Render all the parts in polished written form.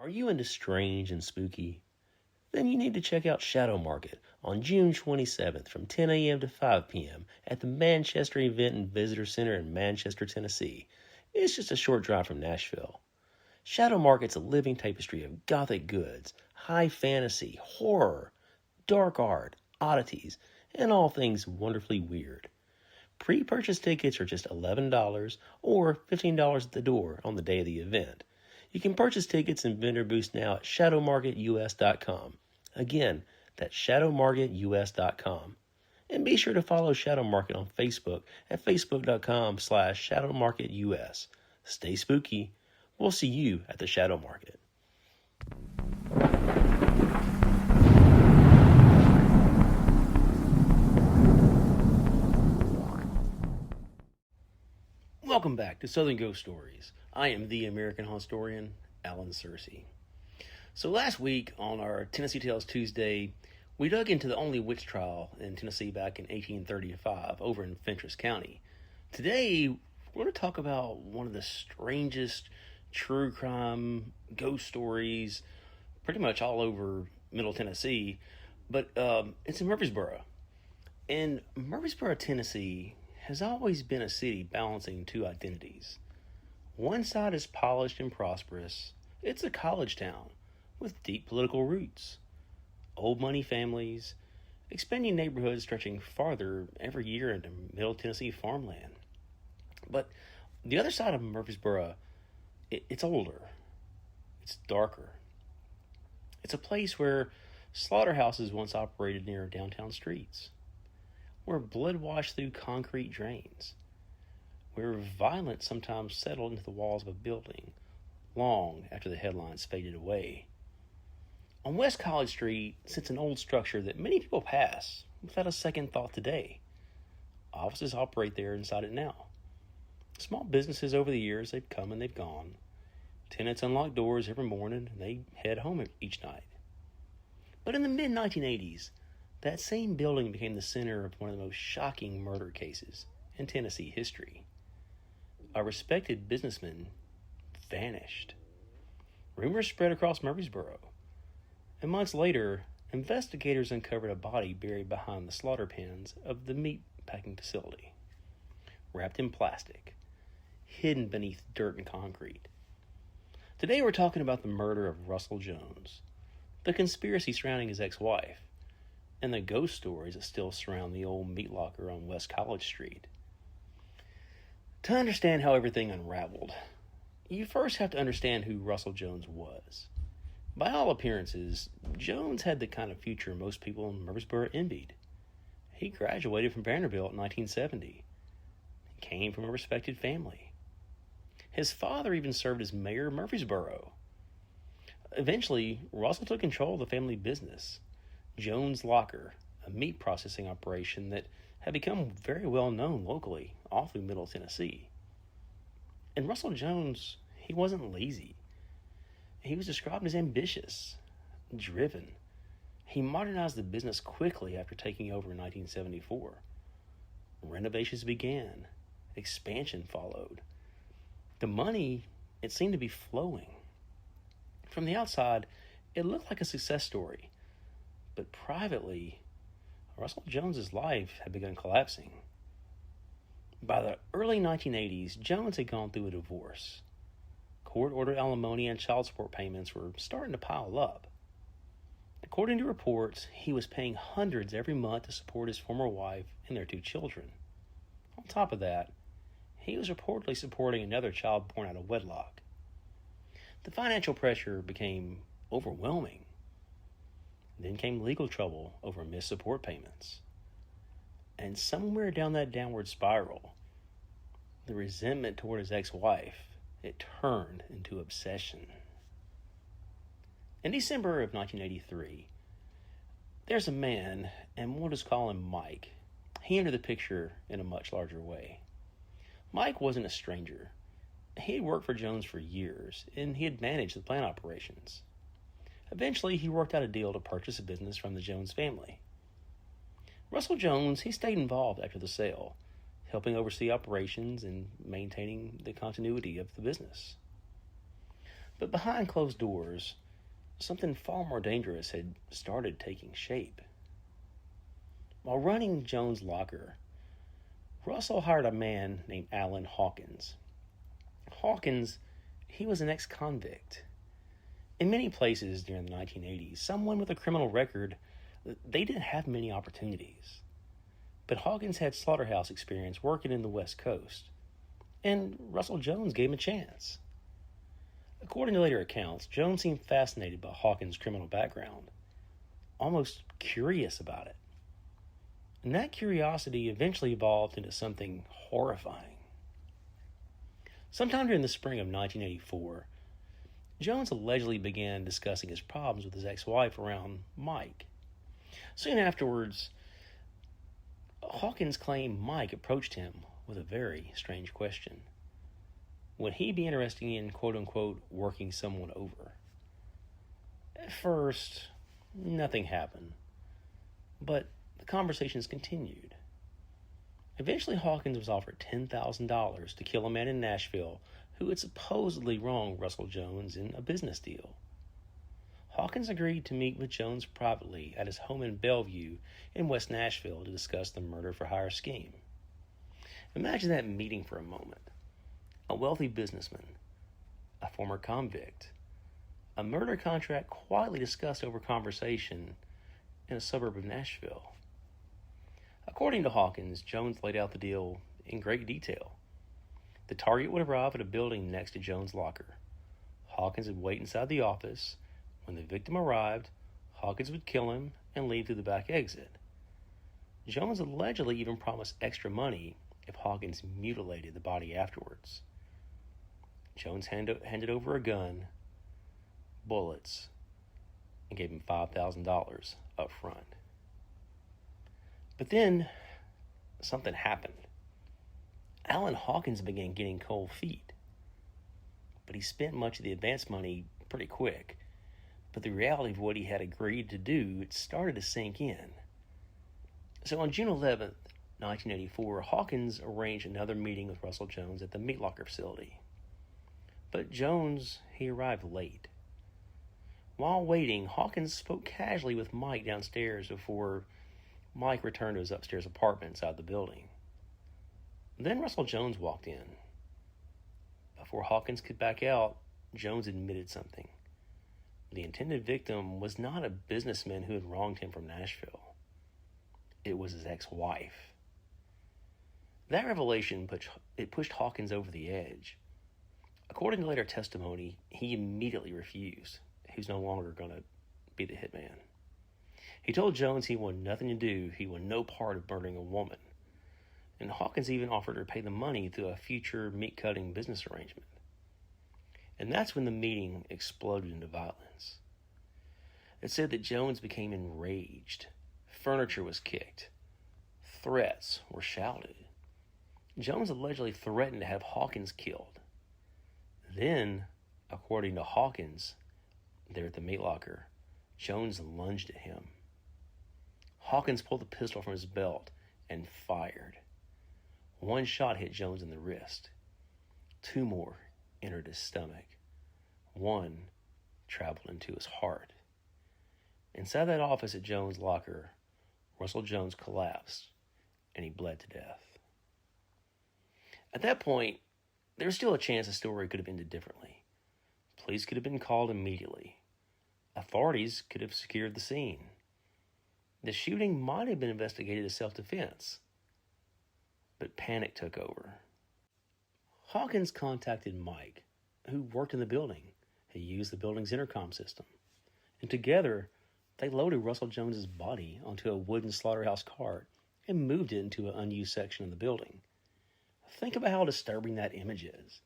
Are you into strange and spooky? Then you need to check out Shadow Market on June 27th from 10 a.m. to 5 p.m. at the Manchester Event and Visitor Center in Manchester, Tennessee. It's just a short drive from Nashville. Shadow Market's a living tapestry of gothic goods, high fantasy, horror, dark art, oddities, and all things wonderfully weird. Pre-purchase tickets are just $11 or $15 at the door on the day of the event. You can purchase tickets and vendor booths now at shadowmarketus.com. Again, that's shadowmarketus.com. And be sure to follow Shadow Market on Facebook at facebook.com/shadowmarketus. Stay spooky. We'll see you at the Shadow Market. Welcome back to Southern Ghost Stories. I am the American historian, Alan Searcy. So last week on our Tennessee Tales Tuesday, we dug into the only witch trial in Tennessee back in 1835 over in Fentress County. Today, we're going to talk about one of the strangest true crime ghost stories pretty much all over Middle Tennessee, but it's in Murfreesboro. And Murfreesboro, Tennessee has always been a city balancing two identities. One side is polished and prosperous. It's a college town with deep political roots. Old money families, expanding neighborhoods stretching farther every year into Middle Tennessee farmland. But the other side of Murfreesboro, it's older. It's darker. It's a place where slaughterhouses once operated near downtown streets, where blood washed through concrete drains, where violence sometimes settled into the walls of a building long after the headlines faded away. On West College Street sits an old structure that many people pass without a second thought today. Offices operate there inside it now. Small businesses over the years, they've come and they've gone. Tenants unlock doors every morning and they head home each night. But in the mid-1980s, that same building became the center of one of the most shocking murder cases in Tennessee history. A respected businessman vanished. Rumors spread across Murfreesboro, and months later, investigators uncovered a body buried behind the slaughter pens of the meat packing facility, wrapped in plastic, hidden beneath dirt and concrete. Today we're talking about the murder of Russell Jones, the conspiracy surrounding his ex-wife, and the ghost stories that still surround the old meat locker on West College Street. To understand how everything unraveled, you first have to understand who Russell Jones was. By all appearances, Jones had the kind of future most people in Murfreesboro envied. He graduated from Vanderbilt in 1970. He came from a respected family. His father even served as mayor of Murfreesboro. Eventually, Russell took control of the family business, Jones Locker, a meat processing operation that had become very well known locally all through Middle Tennessee. And Russell Jones, he wasn't lazy. He was described as ambitious, driven. He modernized the business quickly after taking over in 1974. Renovations began. Expansion followed. The money, it seemed to be flowing. From the outside, it looked like a success story. But privately, Russell Jones's life had begun collapsing. By the early 1980s, Jones had gone through a divorce. Court-ordered alimony and child support payments were starting to pile up. According to reports, he was paying hundreds every month to support his former wife and their two children. On top of that, he was reportedly supporting another child born out of wedlock. The financial pressure became overwhelming. Then came legal trouble over missed support payments. And somewhere down that downward spiral, the resentment toward his ex-wife, it turned into obsession. In December of 1983, there's a man, and we'll just call him Mike. He entered the picture in a much larger way. Mike wasn't a stranger. He had worked for Jones for years, and he had managed the plant operations. Eventually, he worked out a deal to purchase a business from the Jones family. Russell Jones, he stayed involved after the sale, helping oversee operations and maintaining the continuity of the business. But behind closed doors, something far more dangerous had started taking shape. While running Jones' locker, Russell hired a man named Alan Hawkins. Hawkins, he was an ex-convict. In many places during the 1980s, someone with a criminal record, they didn't have many opportunities. But Hawkins had slaughterhouse experience working in the West Coast, and Russell Jones gave him a chance. According to later accounts, Jones seemed fascinated by Hawkins' criminal background, almost curious about it. And that curiosity eventually evolved into something horrifying. Sometime during the spring of 1984, Jones allegedly began discussing his problems with his ex-wife around Mike. Soon afterwards, Hawkins claimed Mike approached him with a very strange question. Would he be interested in, quote-unquote, working someone over? At first, nothing happened, but the conversations continued. Eventually, Hawkins was offered $10,000 to kill a man in Nashville who had supposedly wronged Russell Jones in a business deal. Hawkins agreed to meet with Jones privately at his home in Bellevue in West Nashville to discuss the murder-for-hire scheme. Imagine that meeting for a moment. A wealthy businessman, a former convict, a murder contract quietly discussed over conversation in a suburb of Nashville. According to Hawkins, Jones laid out the deal in great detail. The target would arrive at a building next to Jones' locker. Hawkins would wait inside the office. When the victim arrived, Hawkins would kill him and leave through the back exit. Jones allegedly even promised extra money if Hawkins mutilated the body afterwards. Jones handed over a gun, bullets, and gave him $5,000 up front. But then, something happened. Alan Hawkins began getting cold feet. But he spent much of the advance money pretty quick. But the reality of what he had agreed to do, it started to sink in. So on June 11th, 1984, Hawkins arranged another meeting with Russell Jones at the meat locker facility. But Jones, he arrived late. While waiting, Hawkins spoke casually with Mike downstairs before Mike returned to his upstairs apartment inside the building. Then Russell Jones walked in. Before Hawkins could back out, Jones admitted something. The intended victim was not a businessman who had wronged him from Nashville. It was his ex-wife. That revelation pushed Hawkins over the edge. According to later testimony, he immediately refused. He was no longer going to be the hitman. He told Jones he wanted nothing to do, he wanted no part of murdering a woman. And Hawkins even offered to pay the money through a future meat-cutting business arrangement. And that's when the meeting exploded into violence. It said that Jones became enraged. Furniture was kicked. Threats were shouted. Jones allegedly threatened to have Hawkins killed. Then, according to Hawkins, there at the meat locker, Jones lunged at him. Hawkins pulled the pistol from his belt and fired. One shot hit Jones in the wrist. Two more entered his stomach. One traveled into his heart. Inside that office at Jones' locker, Russell Jones collapsed and he bled to death. At that point, there was still a chance the story could have ended differently. Police could have been called immediately. Authorities could have secured the scene. The shooting might have been investigated as self-defense. But panic took over. Hawkins contacted Mike, who worked in the building. He used the building's intercom system. And together, they loaded Russell Jones's body onto a wooden slaughterhouse cart and moved it into an unused section of the building. Think about how disturbing that image is.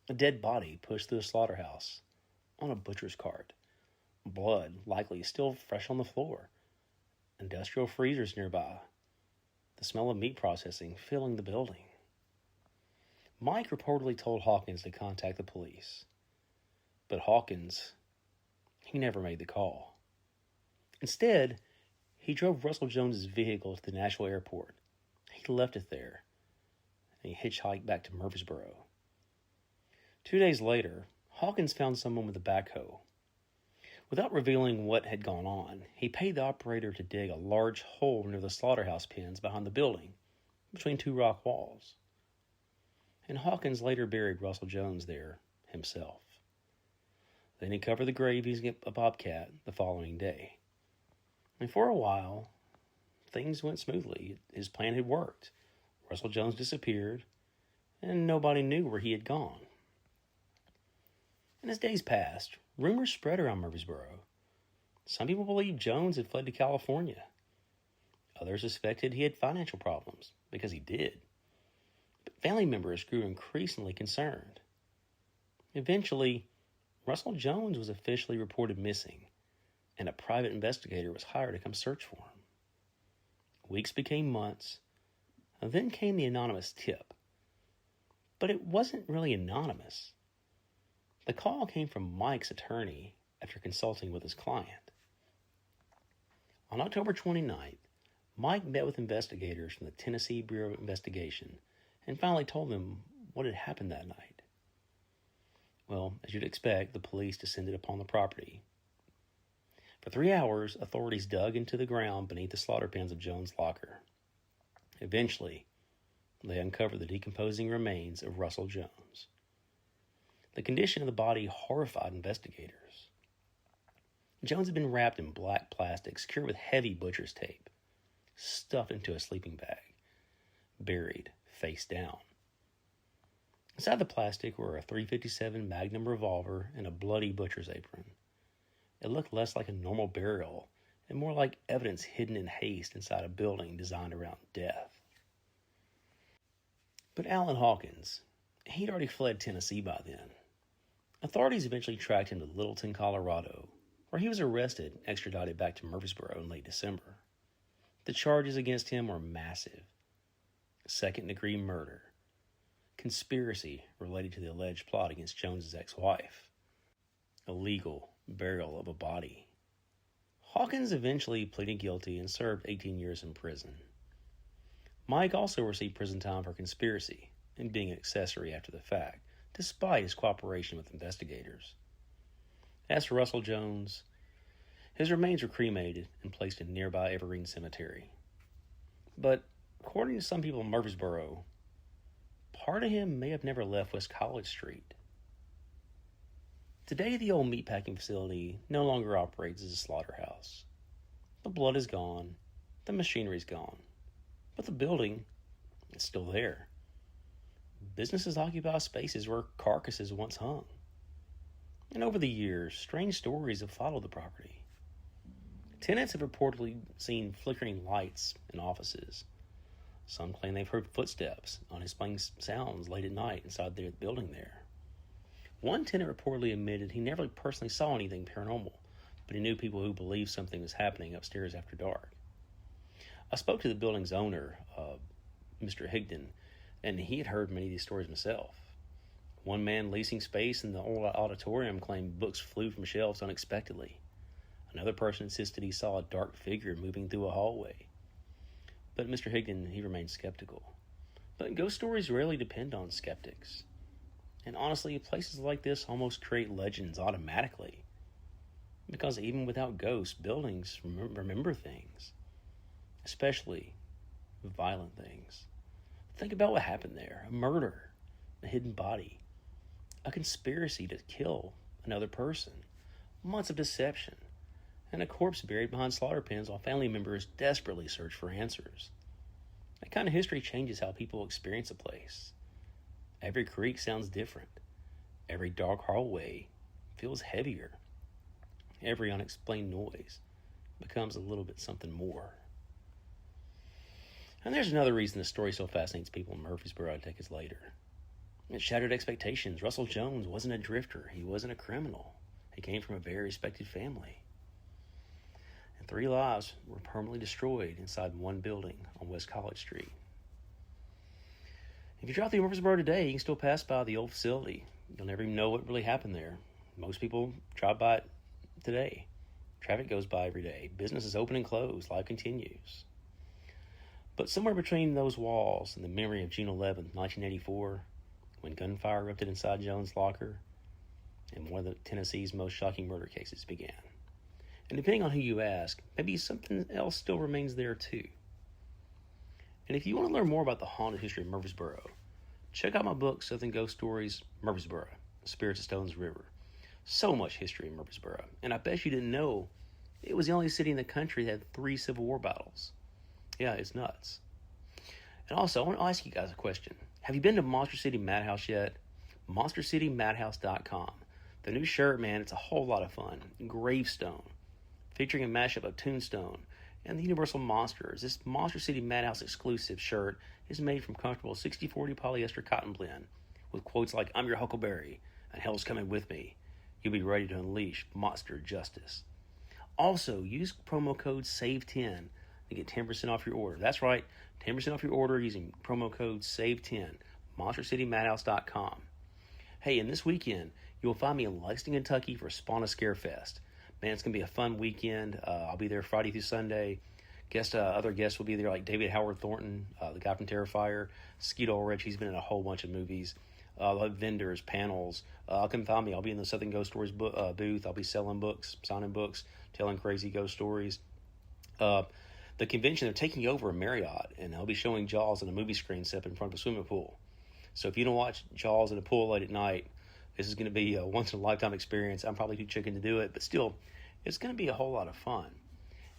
A dead body pushed through a slaughterhouse on a butcher's cart. Blood likely still fresh on the floor. Industrial freezers nearby. The smell of meat processing filling the building. Mike reportedly told Hawkins to contact the police. But Hawkins, he never made the call. Instead, he drove Russell Jones's vehicle to the Nashville airport. He left it there, and he hitchhiked back to Murfreesboro. 2 days later, Hawkins found someone with a backhoe. Without revealing what had gone on, he paid the operator to dig a large hole near the slaughterhouse pens behind the building, between two rock walls. And Hawkins later buried Russell Jones there himself. Then he covered the grave using a bobcat the following day. And for a while, things went smoothly. His plan had worked. Russell Jones disappeared, and nobody knew where he had gone. And as days passed, rumors spread around Murfreesboro. Some people believed Jones had fled to California. Others suspected he had financial problems, because he did. But family members grew increasingly concerned. Eventually, Russell Jones was officially reported missing, and a private investigator was hired to come search for him. Weeks became months, and then came the anonymous tip. But it wasn't really anonymous. The call came from Mike's attorney after consulting with his client. On October 29th, Mike met with investigators from the Tennessee Bureau of Investigation and finally told them what had happened that night. Well, as you'd expect, the police descended upon the property. For 3 hours, authorities dug into the ground beneath the slaughter pens of Jones' locker. Eventually, they uncovered the decomposing remains of Russell Jones. The condition of the body horrified investigators. Jones had been wrapped in black plastic secured with heavy butcher's tape, stuffed into a sleeping bag, buried face down. Inside the plastic were a .357 Magnum revolver and a bloody butcher's apron. It looked less like a normal burial and more like evidence hidden in haste inside a building designed around death. But Alan Hawkins, he'd already fled Tennessee by then. Authorities eventually tracked him to Littleton, Colorado, where he was arrested and extradited back to Murfreesboro in late December. The charges against him were massive: second-degree murder, conspiracy related to the alleged plot against Jones's ex-wife, illegal burial of a body. Hawkins eventually pleaded guilty and served 18 years in prison. Mike also received prison time for conspiracy and being an accessory after the fact, despite his cooperation with investigators. As for Russell Jones, his remains were cremated and placed in nearby Evergreen Cemetery. But according to some people in Murfreesboro, part of him may have never left West College Street. Today, the old meatpacking facility no longer operates as a slaughterhouse. The blood is gone, the machinery is gone, but the building is still there. Businesses occupy spaces where carcasses once hung. And over the years, strange stories have followed the property. Tenants have reportedly seen flickering lights in offices. Some claim they've heard footsteps, unexplained sounds late at night inside the building there. One tenant reportedly admitted he never personally saw anything paranormal, but he knew people who believed something was happening upstairs after dark. I spoke to the building's owner, Mr. Higdon, and he had heard many of these stories himself. One man leasing space in the old auditorium claimed books flew from shelves unexpectedly. Another person insisted he saw a dark figure moving through a hallway. But Mr. Higdon, he remained skeptical. But ghost stories rarely depend on skeptics. And honestly, places like this almost create legends automatically. Because even without ghosts, buildings remember things. Especially violent things. Think about what happened there. A murder, a hidden body, a conspiracy to kill another person, months of deception, and a corpse buried behind slaughter pens while family members desperately search for answers. That kind of history changes how people experience a place. Every creak sounds different. Every dark hallway feels heavier. Every unexplained noise becomes a little bit something more. And there's another reason this story so fascinates people in Murfreesboro decades later. It shattered expectations. Russell Jones wasn't a drifter. He wasn't a criminal. He came from a very respected family. And 3 lives were permanently destroyed inside one building on West College Street. If you drive through Murfreesboro today, you can still pass by the old facility. You'll never even know what really happened there. Most people drive by it today. Traffic goes by every day. Businesses open and close. Life continues. But somewhere between those walls and the memory of June 11th, 1984, when gunfire erupted inside Jones' locker, and one of Tennessee's most shocking murder cases began. And depending on who you ask, maybe something else still remains there too. And if you want to learn more about the haunted history of Murfreesboro, check out my book, Southern Ghost Stories, Murfreesboro, Spirits of Stones River. So much history in Murfreesboro, and I bet you didn't know it was the only city in the country that had 3 Civil War battles. Yeah, it's nuts. And also, I want to ask you guys a question. Have you been to Monster City Madhouse yet? MonsterCityMadhouse.com. The new shirt, man, it's a whole lot of fun. Gravestone, featuring a mashup of Tombstone and the Universal Monsters. This Monster City Madhouse exclusive shirt is made from comfortable 60/40 polyester cotton blend with quotes like, "I'm your Huckleberry, and hell's coming with me. You'll be ready to unleash monster justice." Also, use promo code SAVE10 to get 10% off your order. That's right, 10% off your order using promo code SAVE10, MonsterCityMadhouse.com. Hey, and this weekend, you'll find me in Lexington, Kentucky for Spawn a Scare Fest. Man, it's going to be a fun weekend. I'll be there Friday through Sunday. Other guests will be there, like David Howard Thornton, the guy from Terrifier, Skeet Ulrich. He's been in a whole bunch of movies. I'll have vendors, panels. Come find me. I'll be in the Southern Ghost Stories booth. I'll be selling books, signing books, telling crazy ghost stories. The convention, they're taking over a Marriott, and I'll be showing Jaws on a movie screen set up in front of a swimming pool. So if you don't watch Jaws in a pool late at night, this is going to be a once-in-a-lifetime experience. I'm probably too chicken to do it, but still, it's going to be a whole lot of fun.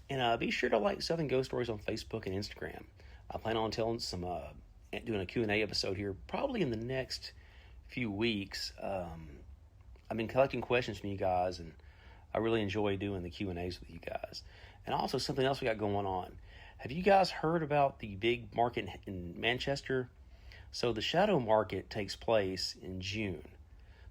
And be sure to like Southern Ghost Stories on Facebook and Instagram. I plan on doing a Q&A episode here probably in the next few weeks. I've been collecting questions from you guys, and I really enjoy doing the Q&As with you guys. And also something else we got going on. Have you guys heard about the big market in Manchester? So the Shadow Market takes place in June.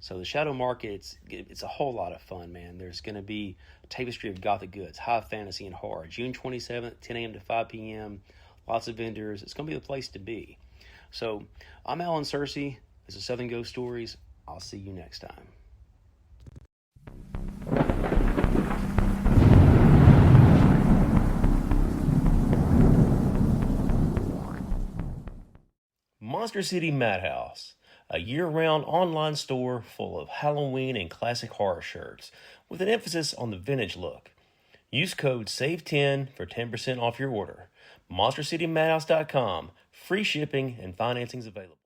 So the Shadow Market, it's a whole lot of fun, man. There's going to be a tapestry of gothic goods, high fantasy, and horror. June 27th, 10 a.m. to 5 p.m. Lots of vendors. It's going to be the place to be. So I'm Alan Searcy. This is Southern Ghost Stories. I'll see you next time. Monster City Madhouse, a year-round online store full of Halloween and classic horror shirts with an emphasis on the vintage look. Use code SAVE10 for 10% off your order. MonsterCityMadhouse.com. Free shipping and financing is available.